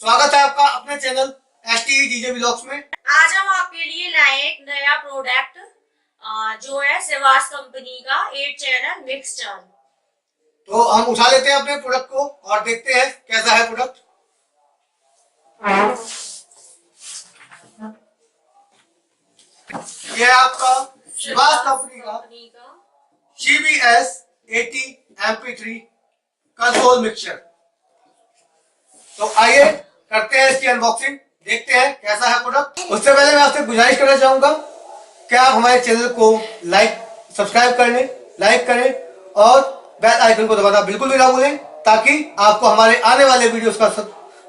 स्वागत है आपका अपने चैनल STE DJ व्लॉग्स में। आज हम आपके लिए लाए एक नया प्रोडक्ट जो है सिवास कंपनी का 8 चैनल मिक्सचर। तो हम उठा लेते हैं अपने प्रोडक्ट को और देखते हैं कैसा है प्रोडक्ट। ये आपका सिवास कंपनी का CBS 80 MP3 कंसोल मिक्सचर। तो आइए करते हैं इसकी अनबॉक्सिंग, देखते हैं कैसा है प्रोडक्ट। उससे पहले मैं आपसे गुजारिश करना चाहूंगा कि आप हमारे चैनल को सब्सक्राइब करें और बेल आइकन को दबाना बिल्कुल भी ना भूलें, ताकि आपको हमारे आने वाले वीडियोस का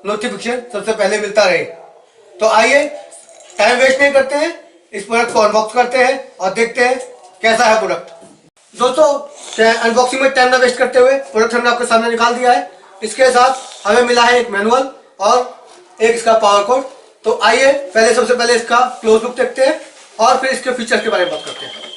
नोटिफिकेशन सबसे पहले मिलता रहे। तो आइए टाइम वेस्ट नहीं करते हैं, इस प्रोडक्ट को अनबॉक्स करते हैं और देखते हैं कैसा है प्रोडक्ट। दोस्तों अनबॉक्सिंग में टाइम ना वेस्ट करते हुए प्रोडक्ट हमने आपके सामने निकाल दिया है। इसके साथ हमें मिला है एक मैनुअल और एक इसका पावर कोड। तो आइए सबसे पहले इसका क्लोज लुक देखते हैं और फिर इसके फीचर्स के बारे में बात करते हैं।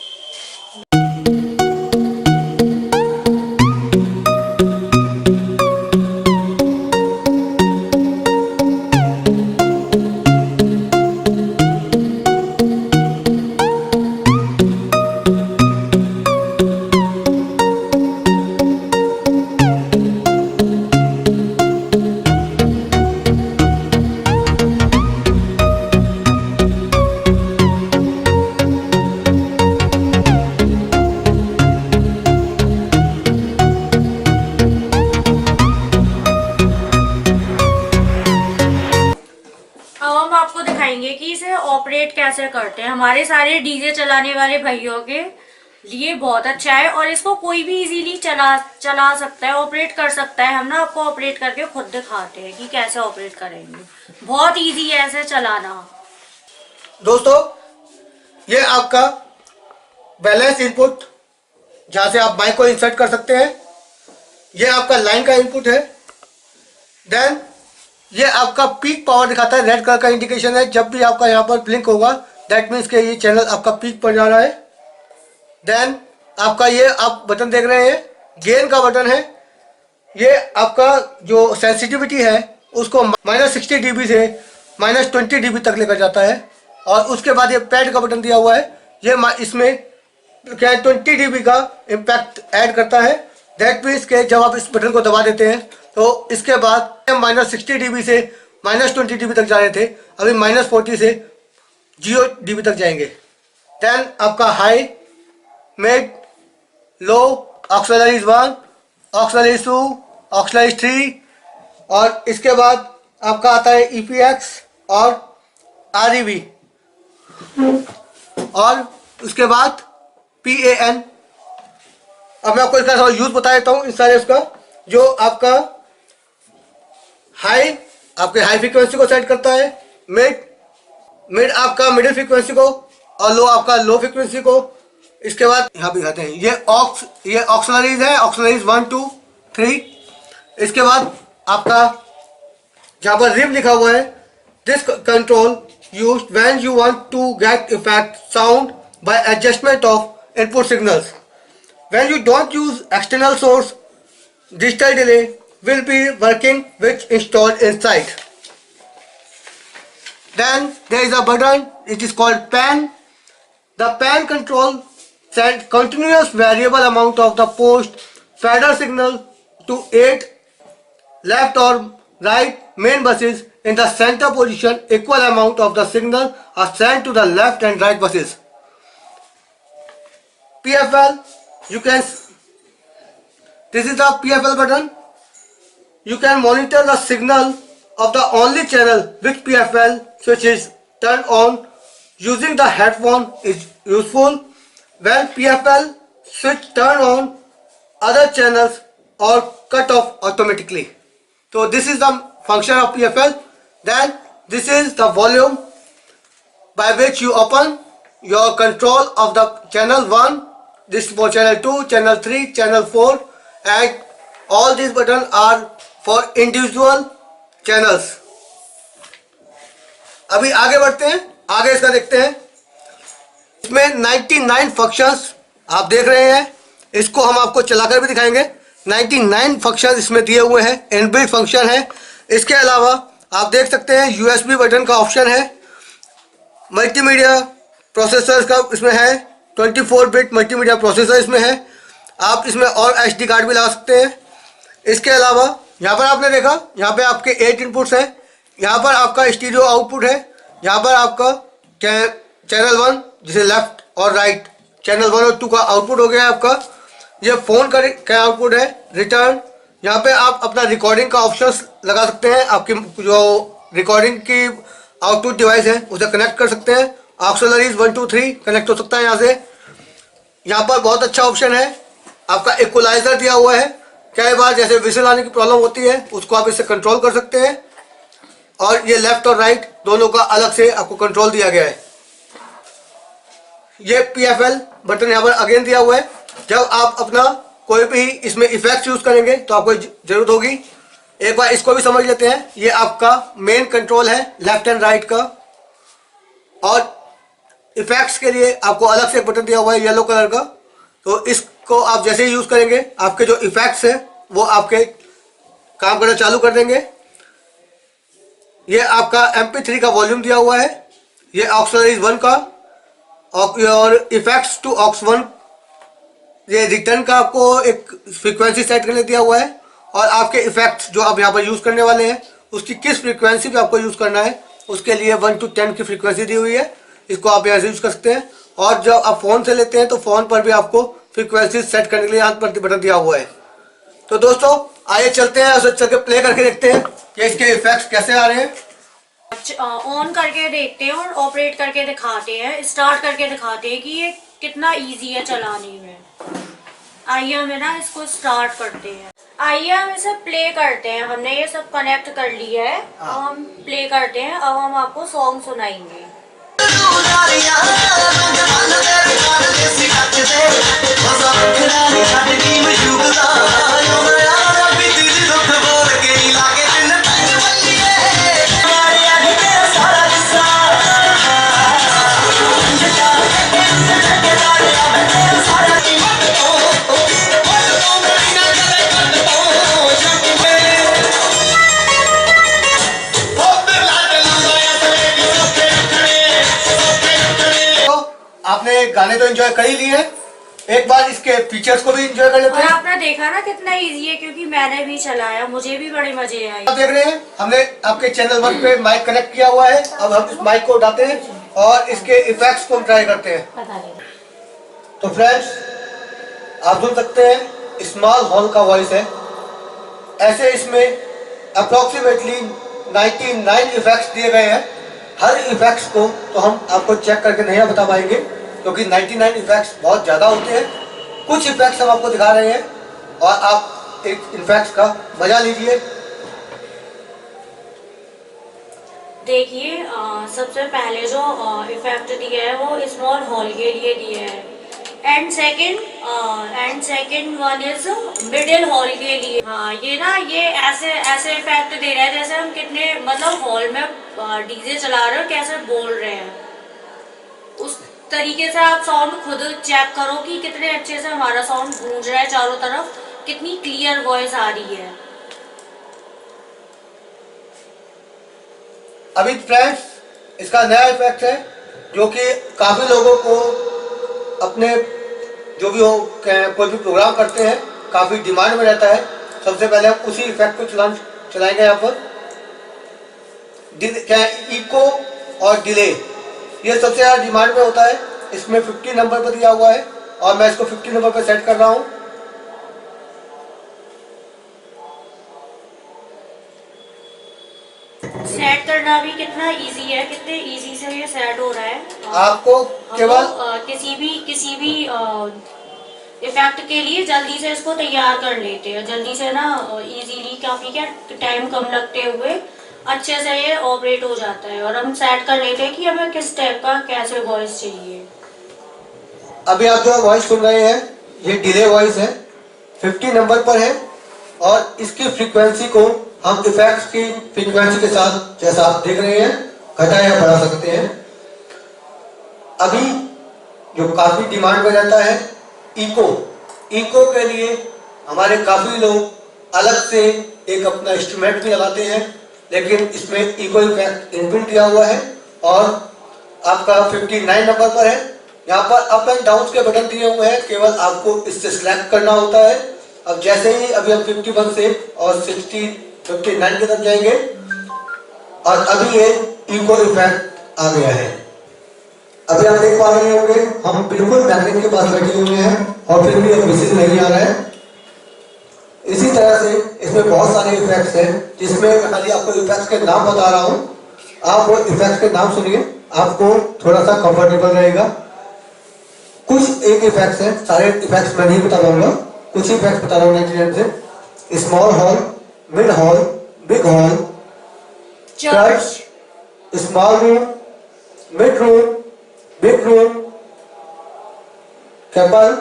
आपको दिखाएंगे कि इसे ऑपरेट कैसे करते हैं। हमारे सारे डीजे चलाने वाले भाइयों के लिए बहुत अच्छा है और इसको कोई भी इजीली चला सकता है, ऑपरेट कर सकता है। हम ना आपको ऑपरेट करके खुद दिखाते हैं कि कैसे ऑपरेट करेंगे। बहुत इजी है ऐसे चलाना। दोस्तों ये आपका बैलेंस इनपुट, जहां से आप माइक को इंसर्ट कर सकते हैं। ये आपका लाइन का इनपुट है। देन ये आपका पीक पावर दिखाता है, रेड कलर का इंडिकेशन है। जब भी आपका यहाँ पर ब्लिंक होगा दैट मीन्स के ये चैनल आपका पीक पर जा रहा है। देन आपका ये आप बटन देख रहे हैं, गेन का बटन है। ये आपका जो सेंसिटिविटी है उसको -60 dB से -20 dB तक लेकर जाता है। और उसके बाद ये पैड का बटन दिया हुआ है, ये इसमें क्या 20 dB का इम्पैक्ट ऐड करता है। दैट मीन्स के जब आप इस बटन को दबा देते हैं तो इसके बाद -60 dB से -20 dB तक जा रहे थे, अभी -40 से 0 dB तक जाएंगे। देन आपका हाई, मिड, लो, ऑक्सिलरीज 1, ऑक्सिलरीज 2, ऑक्सिलरीज 3 और इसके बाद आपका आता है EPX और REV और उसके बाद PAN। अब मैं आपको इसका यूज बता देता हूँ। इस सारे उसका जो आपका हाई आपके हाई फ्रीक्वेंसी को सेट करता है, मिड आपका मिडिल फ्रीक्वेंसी को और लो आपका लो फ्रीक्वेंसी को। इसके बाद यहाँ भी आते हैं ये ऑक्सिलरीज है, ऑक्सिलरीज 1 2 3। इसके बाद आपका जहाँ पर रिम लिखा हुआ है, this control used when you want to get effect sound by adjustment of input signals. When you don't use external source, digital delay will be working which installed inside. Then there is a button, it is called pan. The pan control send continuous variable amount of the post fader signal to 8 left or right main buses in the center position. Equal amount of the signal are sent to the left and right buses. PFL, you can this is the PFL button. You can monitor the signal of the only channel which PFL switch is turned on. Using the headphone is useful. When PFL switch turn on, other channels are cut off automatically. So this is the function of PFL. Then this is the volume by which you open your control of the channel 1, this for channel 2, channel 3, channel 4. And all these buttons are for individual channels. अभी आगे बढ़ते हैं, आगे इसका देखते हैं। इसमें 99 functions आप देख रहे हैं, इसको हम आपको चलाकर भी दिखाएंगे। 99 फंक्शन इसमें दिए हुए हैं, इनबिल्ट फंक्शन है। इसके अलावा आप देख सकते हैं USB बटन का ऑप्शन है, मल्टीमीडिया प्रोसेसर का इसमें है, 24 बिट मल्टीमीडिया प्रोसेसर इसमें है। आप इसमें और SD कार्ड भी लगा सकते हैं। इसके अलावा यहाँ पर आपने देखा, यहाँ पे आपके 8 इनपुट्स हैं। यहाँ पर आपका स्टीरियो आउटपुट है, यहाँ पर आपका चैनल 1 जिसे लेफ्ट और राइट चैनल 1 और 2 का आउटपुट हो गया है आपका। ये फ़ोन का आउटपुट है, रिटर्न। यहाँ पे आप अपना रिकॉर्डिंग का ऑप्शन लगा सकते हैं, आपकी जो रिकॉर्डिंग की आउटपुट डिवाइस है उसे कनेक्ट कर सकते हैं। ऑक्सिलरीज 1 2 3 कनेक्ट हो सकता है यहाँ से। यहाँ पर बहुत अच्छा ऑप्शन है, आपका इक्वलाइजर दिया हुआ है। कई बार जैसे विसल आने की प्रॉब्लम होती है उसको आप इससे कंट्रोल कर सकते हैं। और ये लेफ्ट और राइट दोनों का अलग से आपको कंट्रोल दिया गया है। ये PFL बटन यहाँ पर अगेन दिया हुआ है। जब आप अपना कोई भी इसमें इफेक्ट्स यूज करेंगे तो आपको जरूरत होगी। एक बार इसको भी समझ लेते हैं। ये आपका मेन कंट्रोल है लेफ्ट एंड राइट का, और इफेक्ट्स के लिए आपको अलग से एक बटन दिया हुआ है येलो कलर का। तो इसको आप जैसे ही यूज करेंगे आपके जो इफेक्ट्स हैं वो आपके काम करना चालू कर देंगे। ये आपका MP3 का वॉल्यूम दिया हुआ है, ये ऑक्सिलरीज 1 का, और इफेक्ट्स टू ऑक्स 1 ये रिटर्न का आपको एक फ्रीक्वेंसी सेट करने दिया हुआ है। और आपके इफेक्ट्स जो आप यहाँ पर यूज करने वाले हैं उसकी किस फ्रीक्वेंसी पे आपको यूज करना है उसके लिए 1 to 10 की फ्रीक्वेंसी दी हुई है। इसको आप यहाँ से यूज कर सकते हैं। और जब आप फोन से लेते हैं तो फोन पर भी आपको फ्रीक्वेंसी सेट करने के लिए यहाँ पर बटन दिया हुआ है। तो दोस्तों आइए चलते हैं, उसे चल के प्ले करके देखते हैं कि इसके इफेक्ट्स कैसे आ रहे हैं। ऑन करके देखते हैं और ऑपरेट करके दिखाते हैं, स्टार्ट करके दिखाते हैं कि ये कितना इजी है चलाने में। आइए हम ना इसको स्टार्ट करते हैं। आइए हम इसे प्ले करते हैं। हमने ये सब कनेक्ट कर लिया है, अब हम प्ले करते हैं। अब हम आपको सॉन्ग सुनाएंगे। आपने गाने तो एंजॉय कर ही लिए, एक बार इसके फीचर्स को भी एंजॉय कर लेते हैं। और आपने देखा ना कितना इजी है, क्योंकि मैंने भी चलाया, मुझे भी बड़े मजे आए। आप देख रहे हैं हमने आपके चैनल 1 पे माइक कनेक्ट किया हुआ है। अब हम इस माइक को उठाते हैं और इसके इफेक्ट्स को हम ट्राई करते हैं। तो फ्रेंड्स आप सुन सकते हैं स्मॉल हॉल का वॉइस है। ऐसे इसमें अप्रोक्सीमेटली 99 इफेक्ट्स दिए गए हैं। हर इफेक्ट्स को तो हम आपको चेक करके नहीं बता पाएंगे क्योंकि 99 इफेक्ट्स बहुत ज़्यादा होते हैं। कुछ इफेक्ट्स हम आपको दिखा रहे हैं और आप एक इफेक्ट्स का मजा लीजिए। देखिए सबसे पहले जो इफेक्ट दिया है वो स्मॉल हॉल के लिए दिया है, and second one is middle hall के लिए। हाँ ये ना ये ऐसे इफेक्ट दे रहा है जैसे हम कितने मतलब हॉल में डीजे चला रहे हो, कैसे बोल रहे हैं उस तरीके से आप साउंड खुद चेक करो कि कितने अच्छे से हमारा साउंड गूंज रहा है चारों तरफ, कितनी क्लियर वॉइस आ रही है। अभी फ्रेंड्स इसका नया इफेक्ट है जो कि काफी लोगों को अपने जो भी हो कोई भी प्रोग्राम करते हैं काफी डिमांड में रहता है। सबसे पहले हम उसी इफेक्ट को चलाएंगे यहाँ पर। क्या इको और डिले ये सबसे ज़्यादा डिमांड में होता है। इसमें 50 नंबर पर दिया हुआ है और मैं इसको 50 नंबर पर सेट कर रहा हूँ। सेट करना भी कितना इजी है, कितने इजी से ये सेट हो रहा है। आपको केवल किसी भी इफेक्ट के लिए जल्दी से इसको तैयार कर लेते हैं, जल्दी से ना इजीली, काफी क्या टाइम कम लगते हुए अच्छे से ये ऑपरेट हो जाता है। और हम सेट कर लेते हैं कि हमें किस टाइप का कैसे वॉइस चाहिए। अभी आप जो वॉइस सुन रहे हैं ये डिले वॉइस है, 50 नंबर पर है और इसकी फ्रीक्वेंसी को हम इफेक्ट्स की फ्रीक्वेंसी के साथ जैसा आप देख रहे हैं घटा या बढ़ा सकते हैं। अभी जो काफी डिमांड में रहता है इको के लिए हमारे काफी लोग अलग से एक अपना इंस्ट्रूमेंट भी लगाते हैं लेकिन इसमें इको इफेक्ट इनबिल्ट किया हुआ है और आपका 59 नंबर पर है। यहाँ पर अप एंड डाउन के बटन दिए हुए हैं, केवल आपको इससे सिलेक्ट करना होता है। अब जैसे ही अभी हम 51 से और 59 की तरफ जाएंगे और अभी ये इको इफेक्ट आ गया है। अभी आप देख पा रहे होंगे हम बिल्कुल मैग्नेट के पास बैठे हुए हैं और फिर भी विजिल नहीं आ रहा है। इसी तरह से इसमें बहुत सारे इफेक्ट्स हैं, जिसमें मैं खाली आपको इफेक्ट्स के नाम बता रहा हूँ। आप वो इफेक्ट्स के नाम सुनिए, आपको थोड़ा सा कंफर्टेबल रहेगा। कुछ एक इफेक्ट्स हैं, सारे इफेक्ट्स मैं नहीं बता पाऊंगा, कुछ इफेक्ट्स बता रहा हूँ 99 से। Small hall, mid hall, big hall, church, small room, mid room, big room, chapel,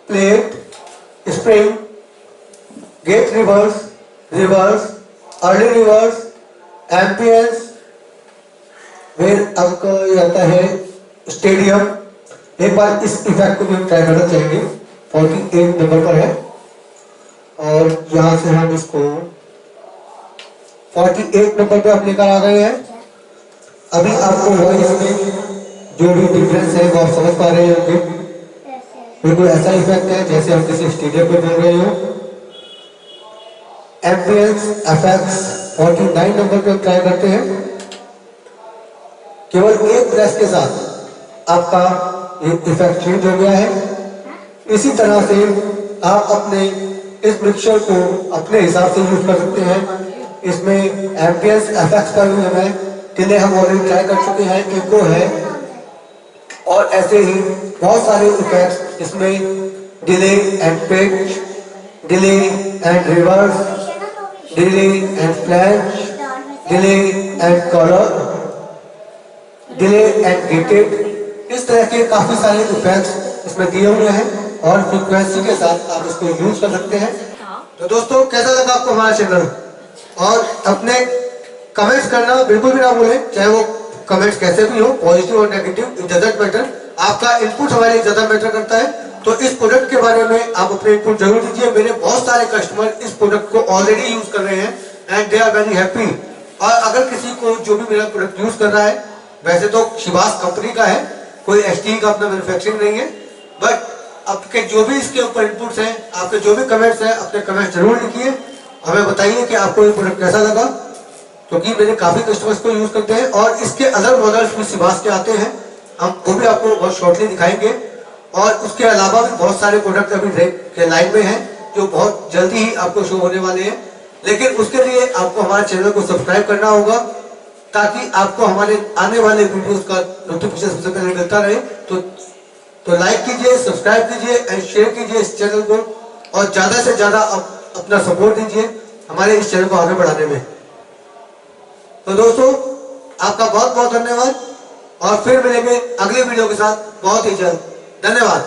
plate, spring, gate reverse, reverse, early reverse, ambience, फिर आपका ये आता है स्टेडियम। एक बार इस इफेक्ट को भी हम ट्राई करना चाहेंगे, 48 नंबर पर है और यहाँ से हम इसको 48 नंबर पे आप लेकर आ गए हैं। अभी आपको वॉइस में जो भी डिफरेंस है वो आप समझ पा रहे होंगे। बिल्कुल ऐसा इफेक्ट है जैसे हम किसी स्टेडियम पे बोल रहे हो। एम्बियंस इफेक्ट्स 49 नंबर पे ट्राई करते हैं। केवल एक ब्रश के साथ आपका इफेक्ट चेंज हो गया है। इसी तरह से आप अपने इस मिक्सचर को अपने हिसाब से यूज कर सकते हैं। इसमें एम्बियंस इफेक्ट्स पर भी हमें डिले हम ऑलरेडी ट्राई कर चुके हैं, इको है और ऐसे ही बहुत सारे इफेक्ट्स इसमें delay and pitch, delay and reverse, delay and flash, delay and colour, delay and gated, इस तरह के काफी सारे इफेक्ट्स इसमें दिए हुए हैं और फ्रीक्वेंसी के साथ आप इसको यूज कर सकते हैं। तो दोस्तों कैसा लगा आपको हमारा चैनल, और अपने कमेंट्स करना बिल्कुल भी ना भूलें, चाहे वो कमेंट्स कैसे भी हो, पॉजिटिव और नेगेटिव, इट डजंट मैटर। आपका इनपुट हमारे लिए ज्यादा मैटर करता है। तो इस प्रोडक्ट के बारे में आप अपने इनपुट जरूर दीजिए। मेरे बहुत सारे कस्टमर इस प्रोडक्ट को ऑलरेडी यूज कर रहे हैं and they are very happy. और अगर किसी को जो भी मेरा प्रोडक्ट यूज कर रहा है, वैसे तो शिवास कंपनी का है, कोई एसटी का अपना मैन्युफैक्चरिंग नहीं है, बट आपके जो भी इसके ऊपर इनपुट्स हैं, आपके जो भी कमेंट्स हैं, अपने कमेंट्स जरूर लिखिए, हमें बताइए कि आपको ये प्रोडक्ट कैसा लगा। क्योंकि मेरे काफी कस्टमर्स को यूज करते हैं और इसके अदर मॉडल्स भी शिवास के आते हैं, हम वो भी आपको बहुत शॉर्टली दिखाएंगे। और उसके अलावा भी बहुत सारे प्रोडक्ट अभी के लाइन में हैं जो बहुत जल्दी ही आपको शो होने वाले हैं। लेकिन उसके लिए आपको हमारे चैनल को सब्सक्राइब करना होगा ताकि आपको हमारे आने वाले वीडियोस का नोटिफिकेशन सबसे पहले मिलता रहे। तो लाइक कीजिए, सब्सक्राइब कीजिए एंड शेयर कीजिए इस चैनल को, और ज्यादा से ज्यादा अपना सपोर्ट दीजिए हमारे इस चैनल को आगे बढ़ाने में। तो दोस्तों आपका बहुत बहुत धन्यवाद और फिर मिलेंगे अगले वीडियो के साथ बहुत ही जल्द। धन्यवाद।